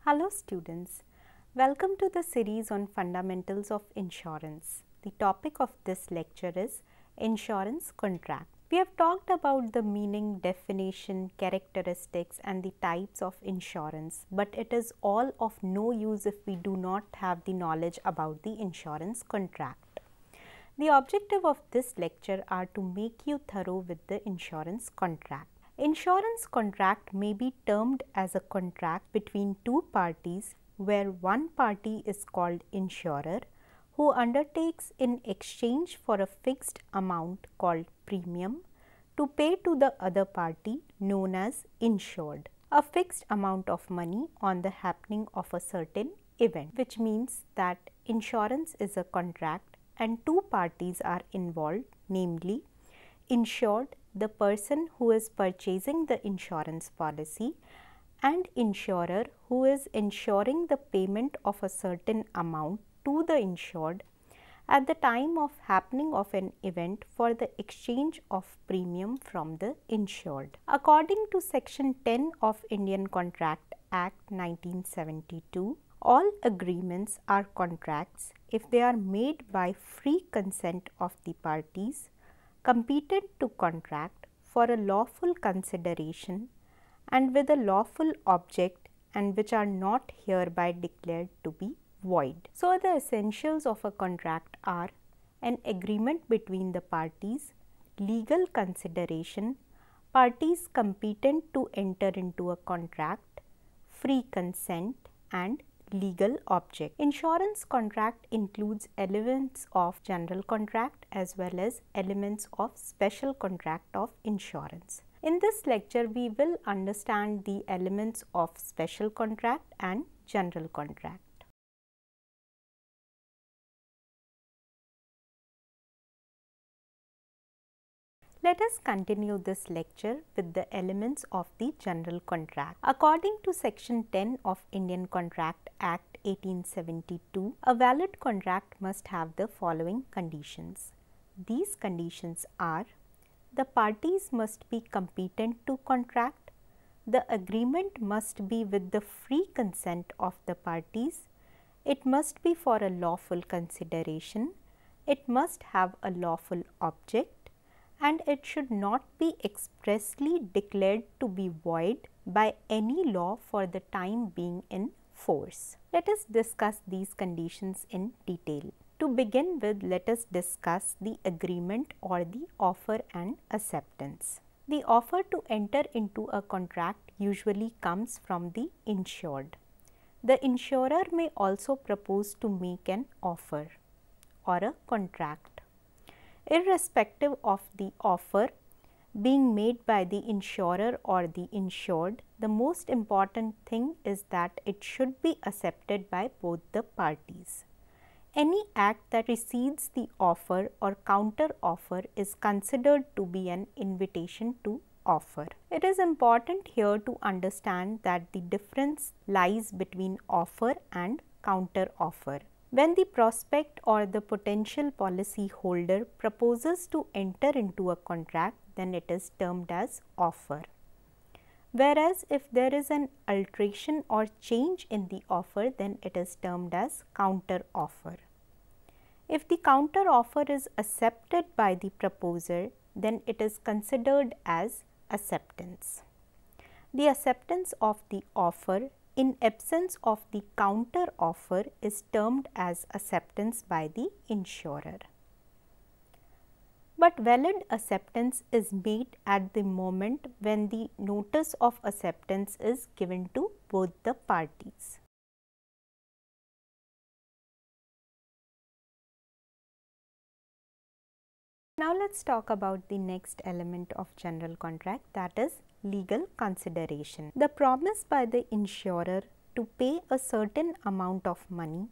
Hello students, welcome to the series on fundamentals of insurance. The topic of this lecture is insurance contract. We have talked about the meaning, definition, characteristics and the types of insurance, but it is all of no use if we do not have the knowledge about the insurance contract. The objective of this lecture are to make you thorough with the insurance contract. Insurance contract may be termed as a contract between two parties where one party is called insurer, who undertakes in exchange for a fixed amount called premium to pay to the other party known as insured a fixed amount of money on the happening of a certain event, which means that insurance is a contract and two parties are involved, namely insured, the person who is purchasing the insurance policy, and insurer, who is ensuring the payment of a certain amount to the insured at the time of happening of an event for the exchange of premium from the insured. According to Section 10 of Indian Contract Act 1972, all agreements are contracts if they are made by free consent of the parties competent to contract for a lawful consideration and with a lawful object and which are not hereby declared to be void. So, the essentials of a contract are an agreement between the parties, legal consideration, parties competent to enter into a contract, free consent and legal object. Insurance contract includes elements of general contract as well as elements of special contract of insurance. In this lecture, we will understand the elements of special contract and general contract. Let us continue this lecture with the elements of the general contract. According to Section 10 of Indian Contract Act 1872, a valid contract must have the following conditions. These conditions are: the parties must be competent to contract, the agreement must be with the free consent of the parties, it must be for a lawful consideration, it must have a lawful object, and it should not be expressly declared to be void by any law for the time being in force. Let us discuss these conditions in detail. To begin with, let us discuss the agreement or the offer and acceptance. The offer to enter into a contract usually comes from the insured. The insurer may also propose to make an offer or a contract. Irrespective of the offer being made by the insurer or the insured, the most important thing is that it should be accepted by both the parties. Any act that precedes the offer or counter offer is considered to be an invitation to offer. It is important here to understand that the difference lies between offer and counter offer. When the prospect or the potential policy holder proposes to enter into a contract, then it is termed as offer. Whereas, if there is an alteration or change in the offer, then it is termed as counter offer. If the counter offer is accepted by the proposer, then it is considered as acceptance. The acceptance of the offer in absence of the counter offer is termed as acceptance by the insurer. But valid acceptance is made at the moment when the notice of acceptance is given to both the parties. Now, let us talk about the next element of general contract, that is legal consideration. The promise by the insurer to pay a certain amount of money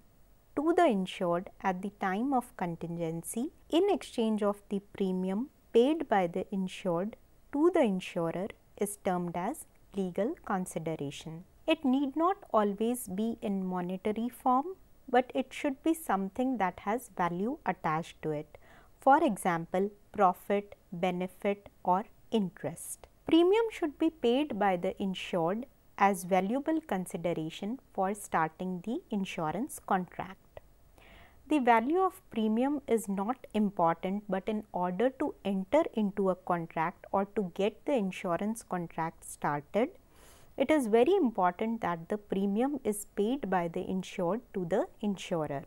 to the insured at the time of contingency in exchange of the premium paid by the insured to the insurer is termed as legal consideration. It need not always be in monetary form, but it should be something that has value attached to it. For example, profit, benefit or interest. Premium should be paid by the insured as valuable consideration for starting the insurance contract. The value of premium is not important, but in order to enter into a contract or to get the insurance contract started, it is very important that the premium is paid by the insured to the insurer.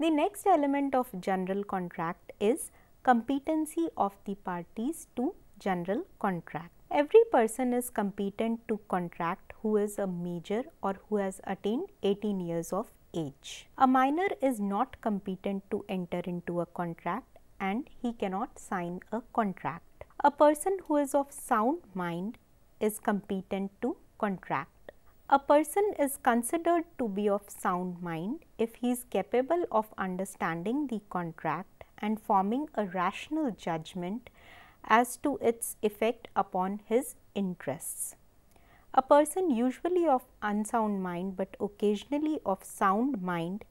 The next element of general contract is competency of the parties to general contract. Every person is competent to contract who is a major or who has attained 18 years of age. A minor is not competent to enter into a contract and he cannot sign a contract. A person who is of sound mind is competent to contract. A person is considered to be of sound mind if he is capable of understanding the contract and forming a rational judgment as to its effect upon his interests. A person usually of unsound mind but occasionally of sound mind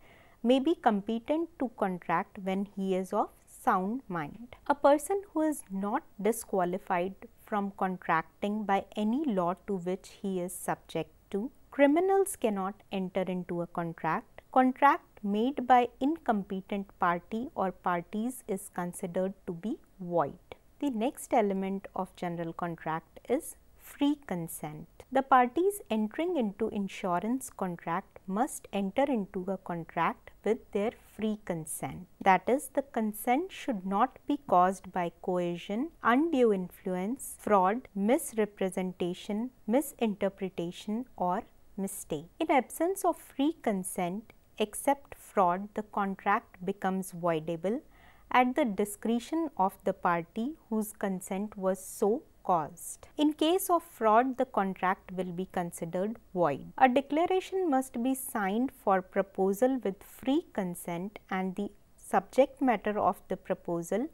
may be competent to contract when he is of sound mind. A person who is not disqualified from contracting by any law to which he is subject to. Criminals cannot enter into a contract. Contract made by incompetent party or parties is considered to be void. The next element of general contract is free consent. The parties entering into insurance contract must enter into a contract with their free consent. That is, the consent should not be caused by coercion, undue influence, fraud, misrepresentation, misinterpretation or mistake. In absence of free consent, except fraud, the contract becomes voidable at the discretion of the party whose consent was so caused. In case of fraud, the contract will be considered void. A declaration must be signed for proposal with free consent and the subject matter of the proposal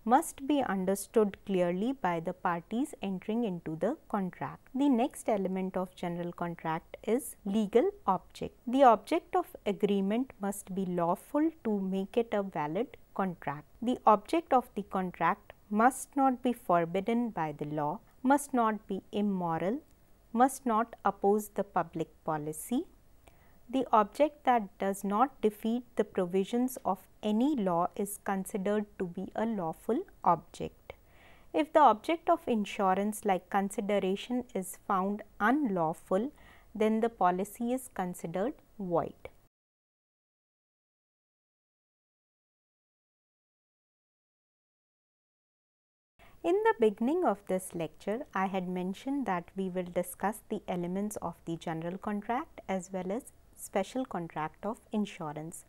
must be understood clearly by the parties entering into the contract. The next element of general contract is legal object. The object of agreement must be lawful to make it a valid contract. The object of the contract must not be forbidden by the law, must not be immoral, must not oppose the public policy. The object that does not defeat the provisions of any law is considered to be a lawful object. If the object of insurance like consideration is found unlawful, then the policy is considered void. In the beginning of this lecture, I had mentioned that we will discuss the elements of the general contract as well as special contract of insurance.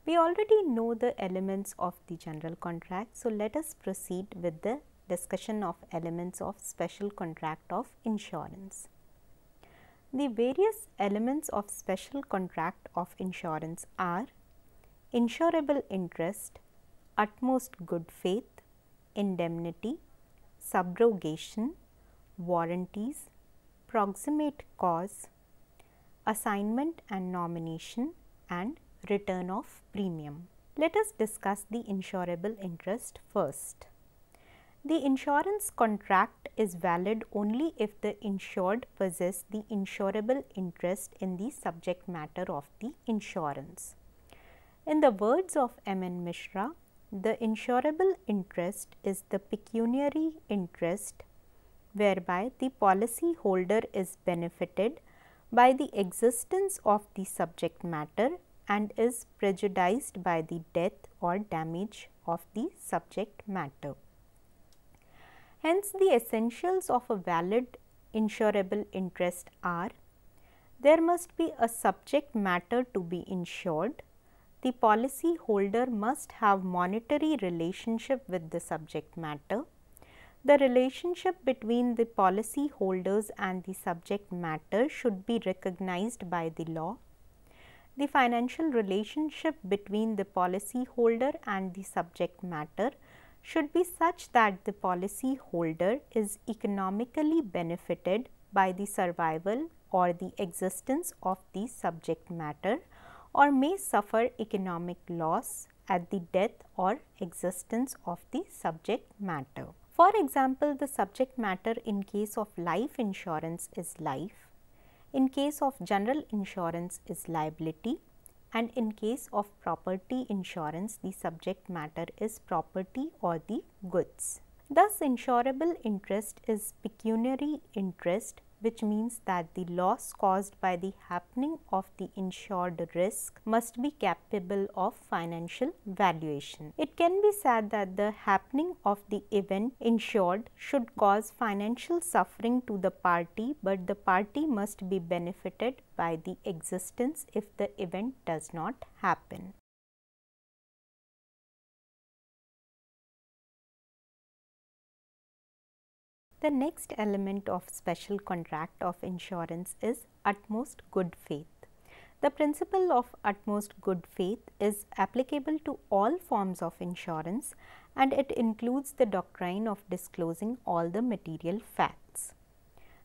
We already know the elements of the general contract, so let us proceed with the discussion of elements of special contract of insurance. The various elements of special contract of insurance are insurable interest, utmost good faith, indemnity, subrogation, warranties, proximate cause, assignment and nomination, and return of premium. Let us discuss the insurable interest first. The insurance contract is valid only if the insured possess the insurable interest in the subject matter of the insurance. In the words of M.N. Mishra, the insurable interest is the pecuniary interest whereby the policy holder is benefited by the existence of the subject matter and is prejudiced by the death or damage of the subject matter. Hence, the essentials of a valid insurable interest are: there must be a subject matter to be insured. The policy holder must have monetary relationship with the subject matter. The relationship between the policy holders and the subject matter should be recognized by the law. The financial relationship between the policy holder and the subject matter should be such that the policy holder is economically benefited by the survival or the existence of the subject matter, or may suffer economic loss at the death or existence of the subject matter. For example, the subject matter in case of life insurance is life. In case of general insurance is liability, and in case of property insurance the subject matter is property or the goods. Thus, insurable interest is pecuniary interest, which means that the loss caused by the happening of the insured risk must be capable of financial valuation. It can be said that the happening of the event insured should cause financial suffering to the party, but the party must be benefited by the existence if the event does not happen. The next element of special contract of insurance is utmost good faith. The principle of utmost good faith is applicable to all forms of insurance, and it includes the doctrine of disclosing all the material facts.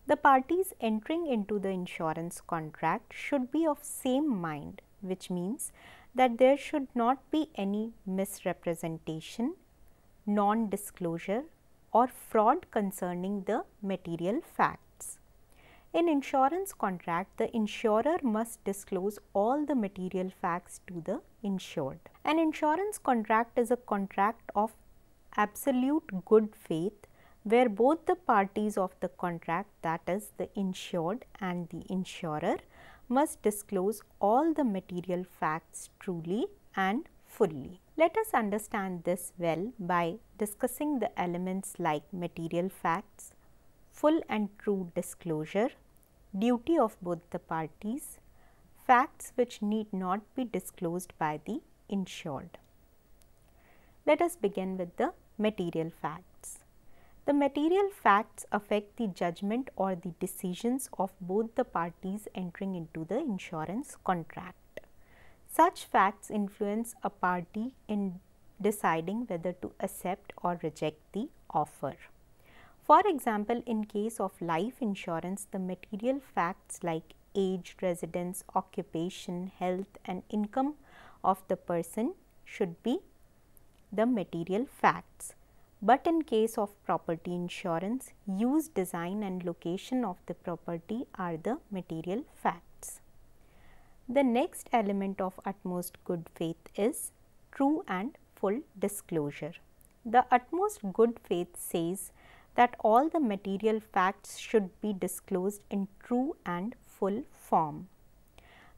The parties entering into the insurance contract should be of same mind, which means that there should not be any misrepresentation, non-disclosure, or fraud concerning the material facts. In insurance contract, the insurer must disclose all the material facts to the insured. An insurance contract is a contract of absolute good faith where both the parties of the contract, that is the insured and the insurer, must disclose all the material facts truly and fully. Let us understand this well by discussing the elements like material facts, full and true disclosure, duty of both the parties, facts which need not be disclosed by the insured. Let us begin with the material facts. The material facts affect the judgment or the decisions of both the parties entering into the insurance contract. Such facts influence a party in deciding whether to accept or reject the offer. For example, in case of life insurance, the material facts like age, residence, occupation, health and income of the person should be the material facts. But in case of property insurance, use, design and location of the property are the material facts. The next element of utmost good faith is true and full disclosure. The utmost good faith says that all the material facts should be disclosed in true and full form,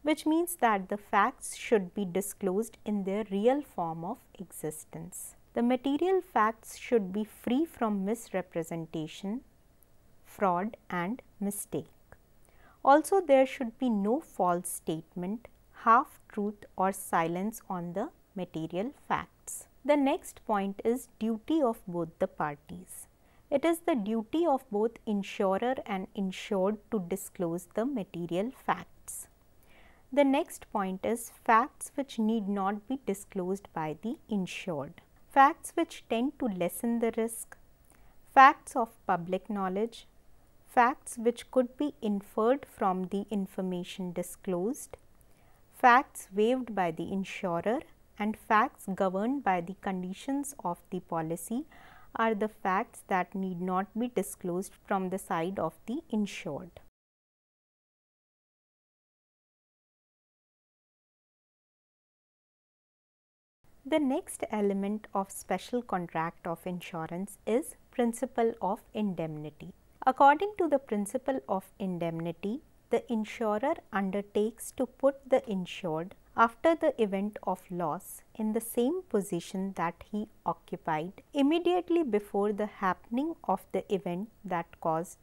which means that the facts should be disclosed in their real form of existence. The material facts should be free from misrepresentation, fraud and mistake. Also, there should be no false statement, half truth or silence on the material facts. The next point is duty of both the parties. It is the duty of both insurer and insured to disclose the material facts. The next point is facts which need not be disclosed by the insured. Facts which tend to lessen the risk, facts of public knowledge, facts which could be inferred from the information disclosed, facts waived by the insurer and facts governed by the conditions of the policy are the facts that need not be disclosed from the side of the insured. The next element of special contract of insurance is principle of indemnity. According to the principle of indemnity, the insurer undertakes to put the insured after the event of loss in the same position that he occupied immediately before the happening of the event that caused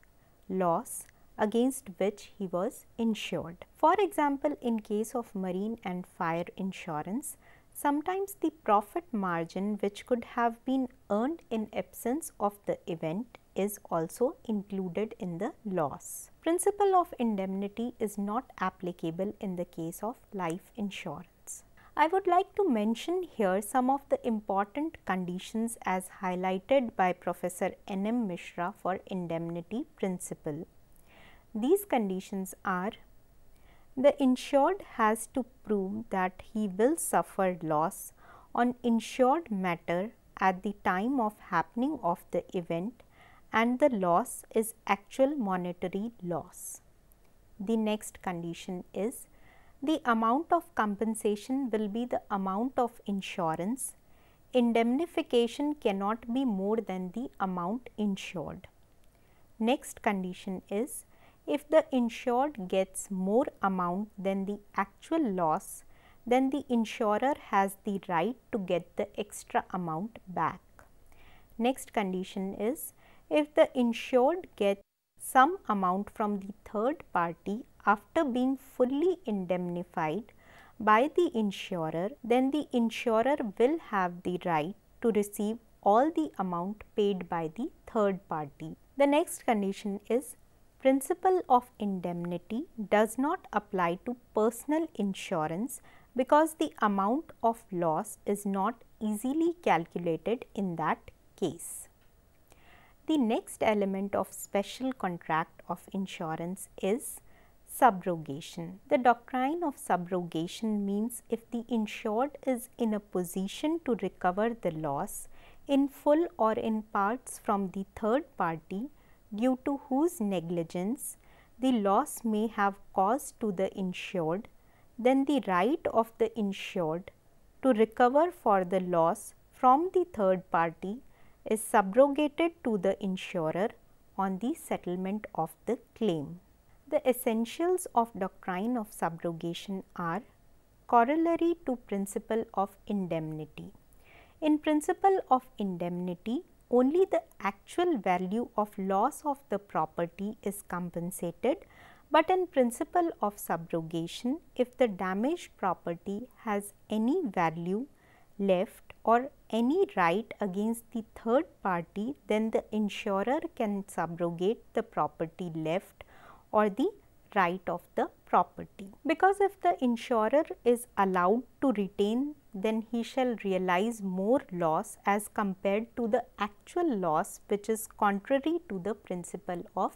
loss against which he was insured. For example, in case of marine and fire insurance, sometimes the profit margin which could have been earned in absence of the event is also included in the loss. Principle of indemnity is not applicable in the case of life insurance. I would like to mention here some of the important conditions as highlighted by Professor N.M. Mishra for indemnity principle. These conditions are: the insured has to prove that he will suffer loss on insured matter at the time of happening of the event and the loss is actual monetary loss. The next condition is the amount of compensation will be the amount of insurance. Indemnification cannot be more than the amount insured. Next condition is if the insured gets more amount than the actual loss, then the insurer has the right to get the extra amount back. Next condition is if the insured gets some amount from the third party after being fully indemnified by the insurer, then the insurer will have the right to receive all the amount paid by the third party. The next condition is principle of indemnity does not apply to personal insurance because the amount of loss is not easily calculated in that case. The next element of special contract of insurance is subrogation. The doctrine of subrogation means if the insured is in a position to recover the loss in full or in parts from the third party due to whose negligence the loss may have caused to the insured, then the right of the insured to recover for the loss from the third party is subrogated to the insurer on the settlement of the claim. The essentials of doctrine of subrogation are corollary to principle of indemnity. In principle of indemnity, only the actual value of loss of the property is compensated, but in principle of subrogation, if the damaged property has any value left or any right against the third party, then the insurer can subrogate the property left or the right of the property. Because if the insurer is allowed to retain, then he shall realize more loss as compared to the actual loss, which is contrary to the principle of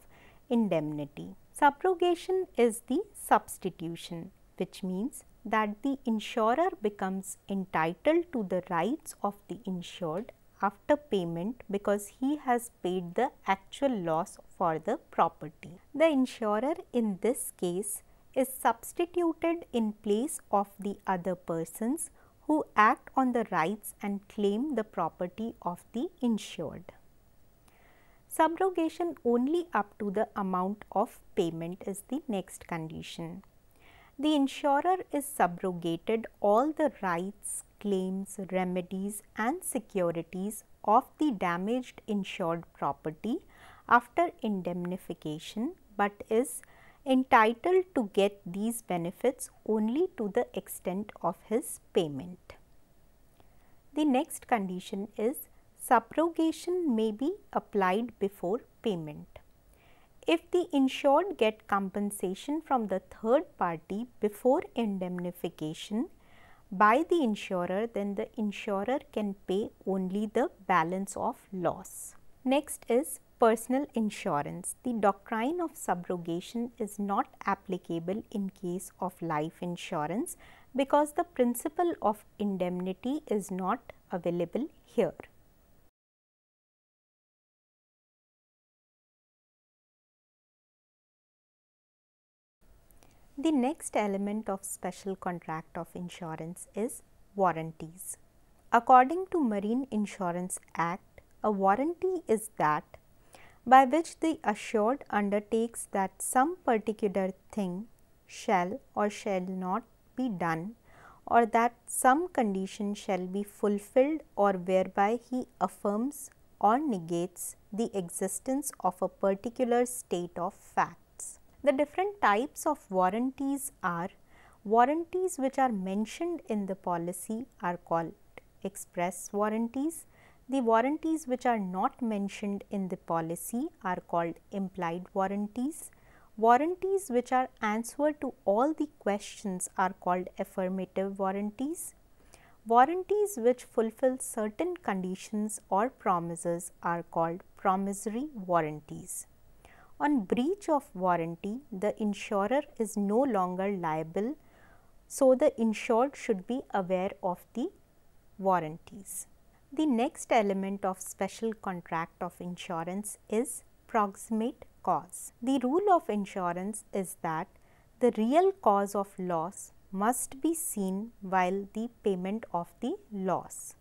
indemnity. Subrogation is the substitution, which means that the insurer becomes entitled to the rights of the insured after payment because he has paid the actual loss for the property. The insurer in this case is substituted in place of the other persons who act on the rights and claim the property of the insured. Subrogation only up to the amount of payment is the next condition. The insurer is subrogated all the rights, claims, remedies and securities of the damaged insured property after indemnification, but is entitled to get these benefits only to the extent of his payment. The next condition is subrogation may be applied before payment. If the insured get compensation from the third party before indemnification by the insurer, then the insurer can pay only the balance of loss. Next is personal insurance. The doctrine of subrogation is not applicable in case of life insurance because the principle of indemnity is not available here. The next element of special contract of insurance is warranties. According to Marine Insurance Act, a warranty is that by which the assured undertakes that some particular thing shall or shall not be done, or that some condition shall be fulfilled, or whereby he affirms or negates the existence of a particular state of facts. The different types of warranties are warranties which are mentioned in the policy are called express warranties. The warranties which are not mentioned in the policy are called implied warranties. Warranties which are answer to all the questions are called affirmative warranties. Warranties which fulfill certain conditions or promises are called promissory warranties. On breach of warranty, the insurer is no longer liable, so the insured should be aware of the warranties. The next element of special contract of insurance is proximate cause. The rule of insurance is that the real cause of loss must be seen while the payment of the loss.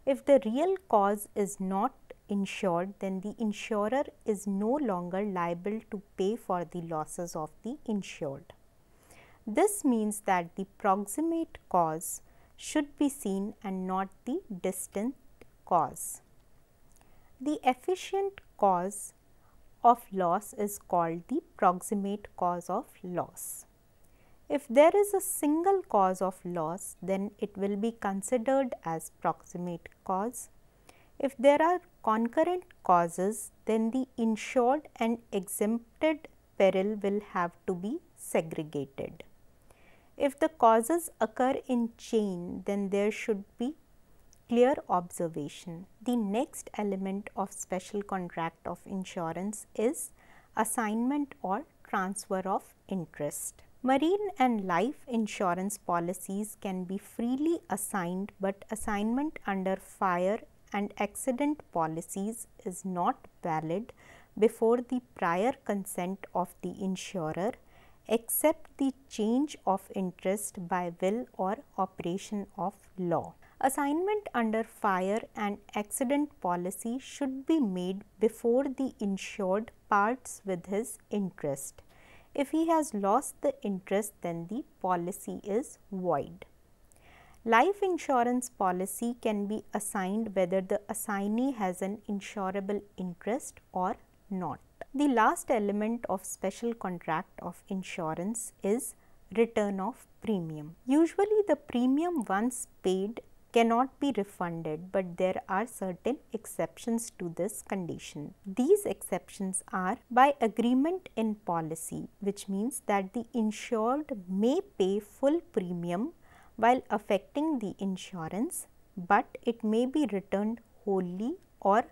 If the real cause is not insured, then the insurer is no longer liable to pay for the losses of the insured. This means that the proximate cause should be seen and not the distant cause. The efficient cause of loss is called the proximate cause of loss. If there is a single cause of loss, then it will be considered as proximate cause. If there are concurrent causes, then the insured and exempted peril will have to be segregated. If the causes occur in chain, then there should be clear observation. The next element of special contract of insurance is assignment or transfer of interest. Marine and life insurance policies can be freely assigned, but assignment under fire and accident policies is not valid before the prior consent of the insurer, except the change of interest by will or operation of law. Assignment under fire and accident policy should be made before the insured parts with his interest. If he has lost the interest, then the policy is void. Life insurance policy can be assigned whether the assignee has an insurable interest or not. The last element of special contract of insurance is return of premium. Usually the premium once paid cannot be refunded, but there are certain exceptions to this condition. These exceptions are by agreement in policy, which means that the insured may pay full premium while affecting the insurance, but it may be returned wholly or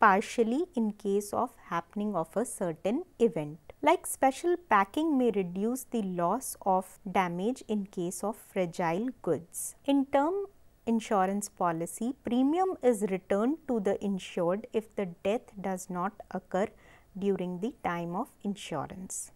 partially in case of happening of a certain event. Like special packing may reduce the loss of damage in case of fragile goods. In term insurance policy, premium is returned to the insured if the death does not occur during the time of insurance.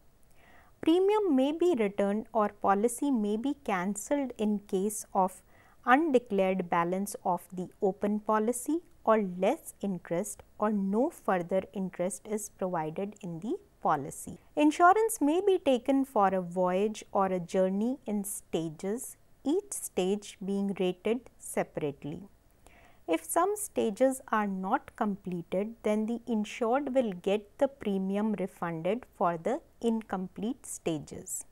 Premium may be returned or policy may be cancelled in case of undeclared balance of the open policy or less interest or no further interest is provided in the policy. Insurance may be taken for a voyage or a journey in stages, each stage being rated separately. If some stages are not completed, then the insured will get the premium refunded for the incomplete stages.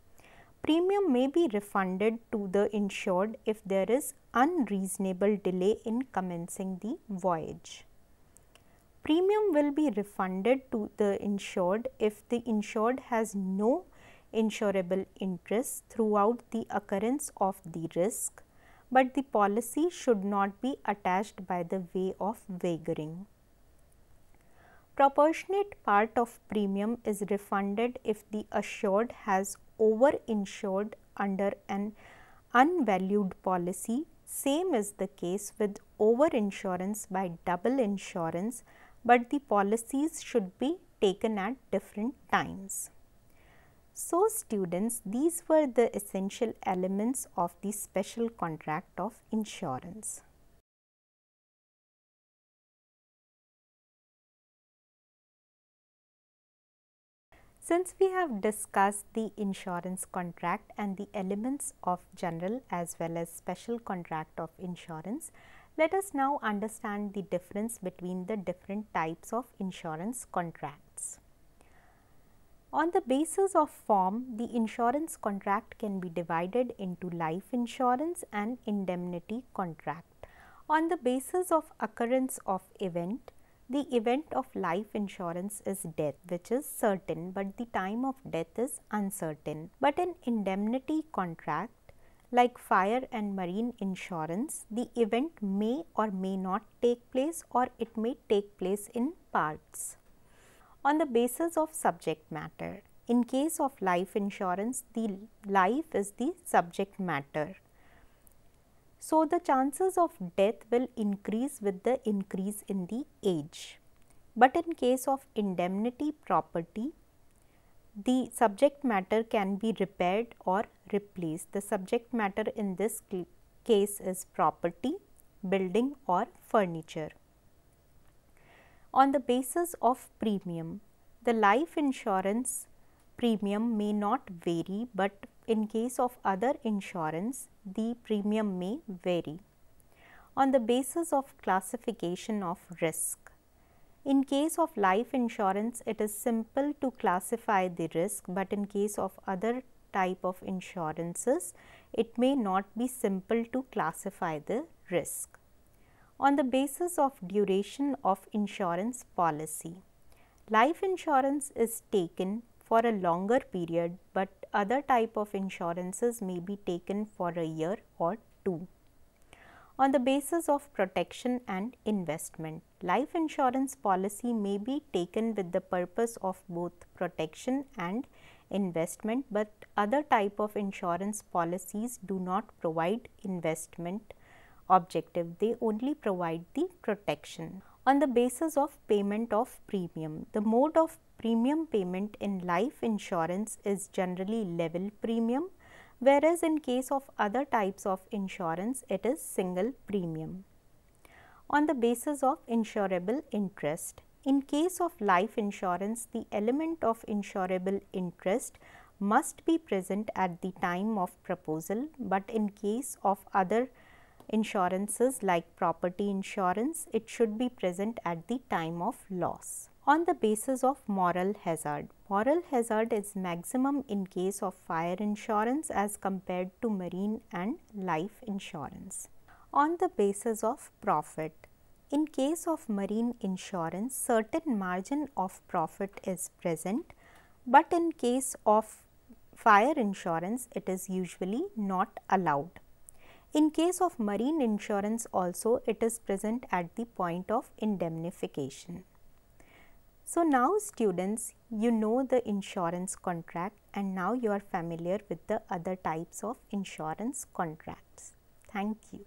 Premium may be refunded to the insured if there is unreasonable delay in commencing the voyage. Premium will be refunded to the insured if the insured has no insurable interest throughout the occurrence of the risk, but the policy should not be attached by the way of wagering. Proportionate part of premium is refunded if the assured has over-insured under an unvalued policy. Same is the case with over-insurance by double insurance, but the policies should be taken at different times. So students, these were the essential elements of the special contract of insurance. Since we have discussed the insurance contract and the elements of general as well as special contract of insurance, let us now understand the difference between the different types of insurance contracts. On the basis of form, the insurance contract can be divided into life insurance and indemnity contract. On the basis of occurrence of event, the event of life insurance is death, which is certain, but the time of death is uncertain. But in indemnity contract, like fire and marine insurance, the event may or may not take place, or it may take place in parts. On the basis of subject matter, in case of life insurance, the life is the subject matter. So, the chances of death will increase with the increase in the age. But in case of indemnity property, the subject matter can be repaired or replaced. The subject matter in this case is property, building or furniture. On the basis of premium, the life insurance premium may not vary, but in case of other insurance, the premium may vary. On the basis of classification of risk, in case of life insurance, it is simple to classify the risk, but in case of other type of insurances, it may not be simple to classify the risk. On the basis of duration of insurance policy, life insurance is taken for a longer period, but other type of insurances may be taken for a year or two. On the basis of protection and investment, life insurance policy may be taken with the purpose of both protection and investment, but other type of insurance policies do not provide investment objective, they only provide the protection. On the basis of payment of premium, the mode of premium payment in life insurance is generally level premium, whereas in case of other types of insurance, it is single premium. On the basis of insurable interest, in case of life insurance, the element of insurable interest must be present at the time of proposal, but in case of other insurances like property insurance, it should be present at the time of loss. On the basis of moral hazard, moral hazard is maximum in case of fire insurance as compared to marine and life insurance. On the basis of profit, in case of marine insurance, certain margin of profit is present, but in case of fire insurance, it is usually not allowed. In case of marine insurance also, it is present at the point of indemnification. So now students, you know the insurance contract and now you are familiar with the other types of insurance contracts. Thank you.